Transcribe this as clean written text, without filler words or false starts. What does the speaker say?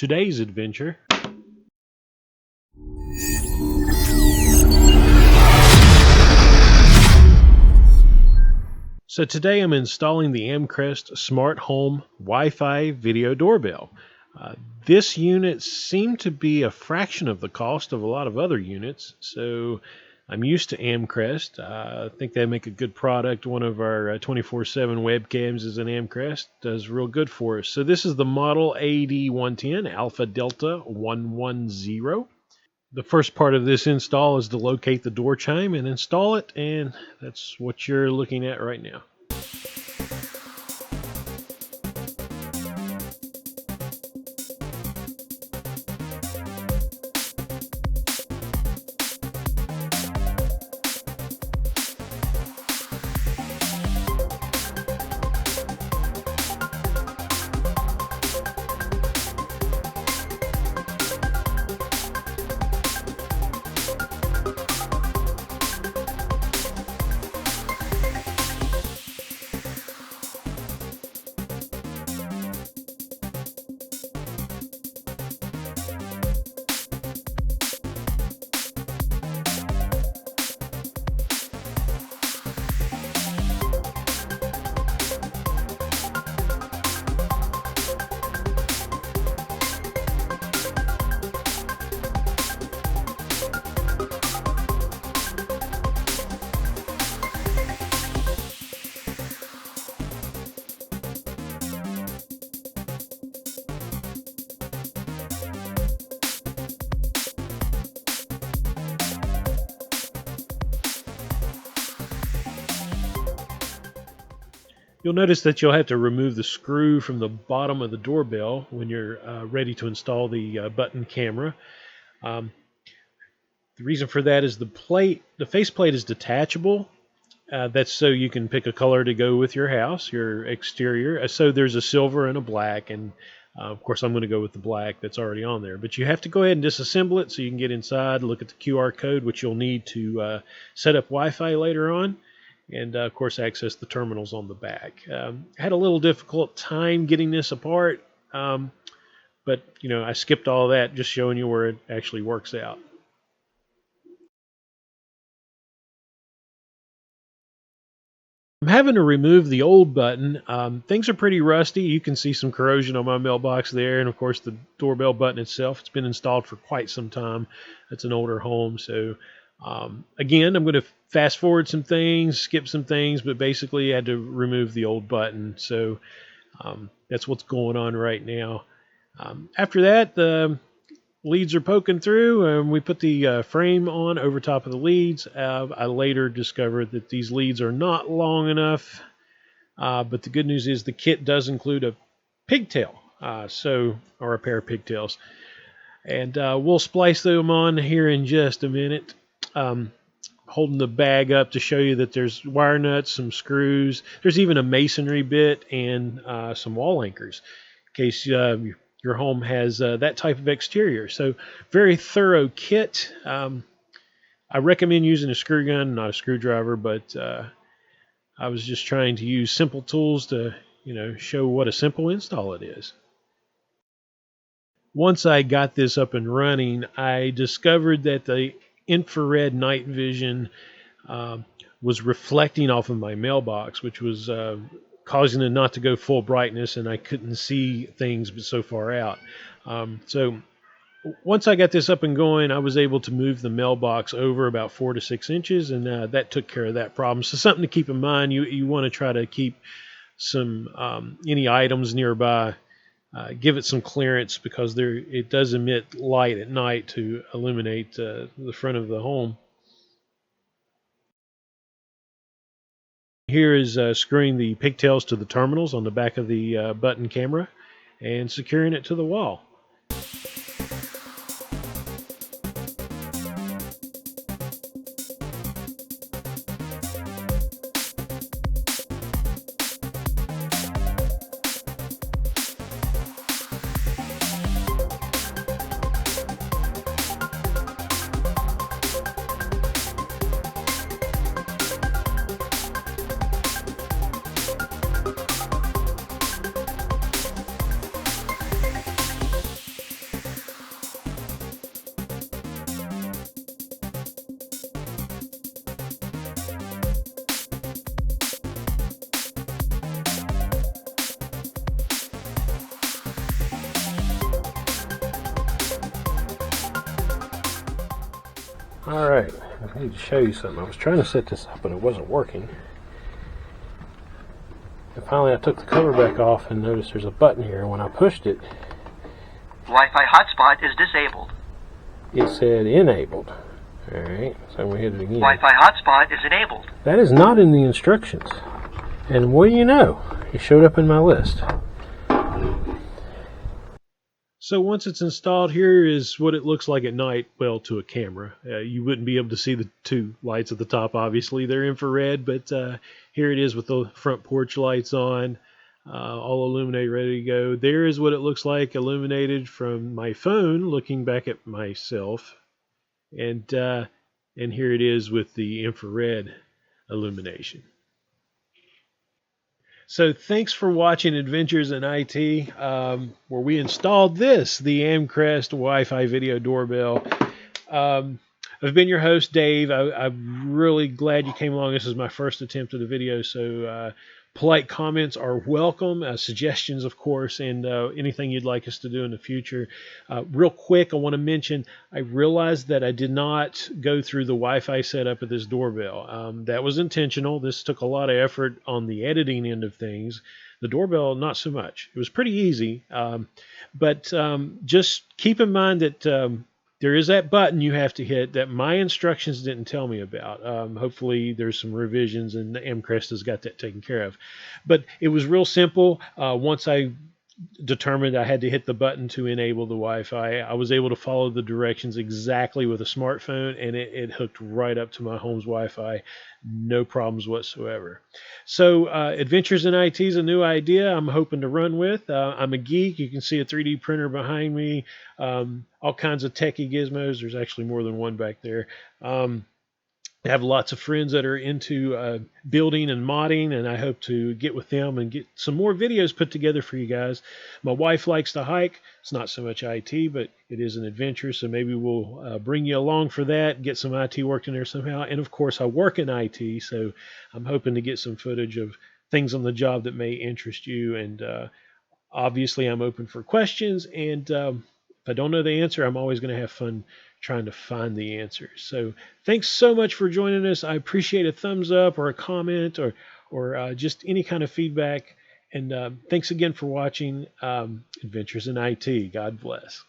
today's adventure. So today I'm installing the Amcrest Smart Home Wi-Fi video doorbell. This unit seemed to be a fraction of the cost of a lot of other units, so I'm used to Amcrest. I think they make a good product. One of our 24/7 webcams is an Amcrest. Does real good for us. So this is the model AD110 Alpha Delta 110. The first part of this install is to locate the door chime and install it, and that's what you're looking at right now. You'll notice that you'll have to remove the screw from the bottom of the doorbell when you're ready to install the button camera. The reason for that is the faceplate is detachable. That's so you can pick a color to go with your house, your exterior. So there's a silver and a black, and of course I'm going to go with the black that's already on there. But you have to go ahead and disassemble it so you can get inside, look at the QR code, which you'll need to set up Wi-Fi later on. And of course access the terminals on the back. Had a little difficult time getting this apart, but I skipped all that, just showing you where it actually works out. I'm having to remove the old button. Things are pretty rusty. You can see some corrosion on my mailbox there, and of course the doorbell button itself. It's been installed for quite some time. It's an older home, so again, I'm going to fast forward some things, skip some things, but basically I had to remove the old button. So that's what's going on right now. After that, the leads are poking through, and we put the frame on over top of the leads. I later discovered that these leads are not long enough, but the good news is the kit does include a pigtail, or a pair of pigtails. And we'll splice them on here in just a minute. Holding the bag up to show you that there's wire nuts, some screws. There's even a masonry bit and some wall anchors in case your home has that type of exterior. So very thorough kit. I recommend using a screw gun, not a screwdriver, but I was just trying to use simple tools to show what a simple install it is. Once I got this up and running, I discovered that the infrared night vision was reflecting off of my mailbox, which was causing it not to go full brightness, and I couldn't see things but so far out. So once I got this up and going, I was able to move the mailbox over about 4 to 6 inches, and that took care of that problem. So something to keep in mind, you want to try to keep some any items nearby. Give it some clearance because it does emit light at night to illuminate the front of the home. Here is screwing the pigtails to the terminals on the back of the button camera and securing it to the wall. Alright, I need to show you something. I was trying to set this up, but it wasn't working. And finally I took the cover back off and noticed there's a button here. When I pushed it, Wi-Fi hotspot is disabled. it said enabled. Alright, so I'm going to hit it again. Wi-Fi hotspot is enabled. That is not in the instructions. And what do you know? It showed up in my list. So once it's installed, here is what it looks like at night, well, to a camera. You wouldn't be able to see the two lights at the top, obviously. They're infrared, but here it is with the front porch lights on, all illuminated, ready to go. There is what it looks like illuminated from my phone, looking back at myself. And here it is with the infrared illumination. So thanks for watching Adventures in IT, where we installed this, the Amcrest Wi-Fi video doorbell. I've been your host, Dave. I'm really glad you came along. This is my first attempt at a video, so polite comments are welcome, suggestions, of course, and anything you'd like us to do in the future. Real quick, I want to mention, I realized that I did not go through the Wi-Fi setup of this doorbell. That was intentional. This took a lot of effort on the editing end of things. The doorbell, not so much. It was pretty easy, but just keep in mind that there is that button you have to hit that my instructions didn't tell me about. Hopefully there's some revisions and Amcrest has got that taken care of. But it was real simple. Once I determined I had to hit the button to enable the Wi-Fi, I was able to follow the directions exactly with a smartphone, and it hooked right up to my home's Wi-Fi. No problems whatsoever. So Adventures in IT is a new idea I'm hoping to run with. I'm a geek. You can see a 3D printer behind me. All kinds of techie gizmos. There's actually more than one back there. I have lots of friends that are into building and modding, and I hope to get with them and get some more videos put together for you guys. My wife likes to hike. It's not so much IT, but it is an adventure, so maybe we'll bring you along for that, get some IT worked in there somehow. And, of course, I work in IT, so I'm hoping to get some footage of things on the job that may interest you. And obviously, I'm open for questions, and if I don't know the answer, I'm always going to have fun trying to find the answer. So thanks so much for joining us. I appreciate a thumbs up or a comment or just any kind of feedback. And thanks again for watching Adventures in IT. God bless.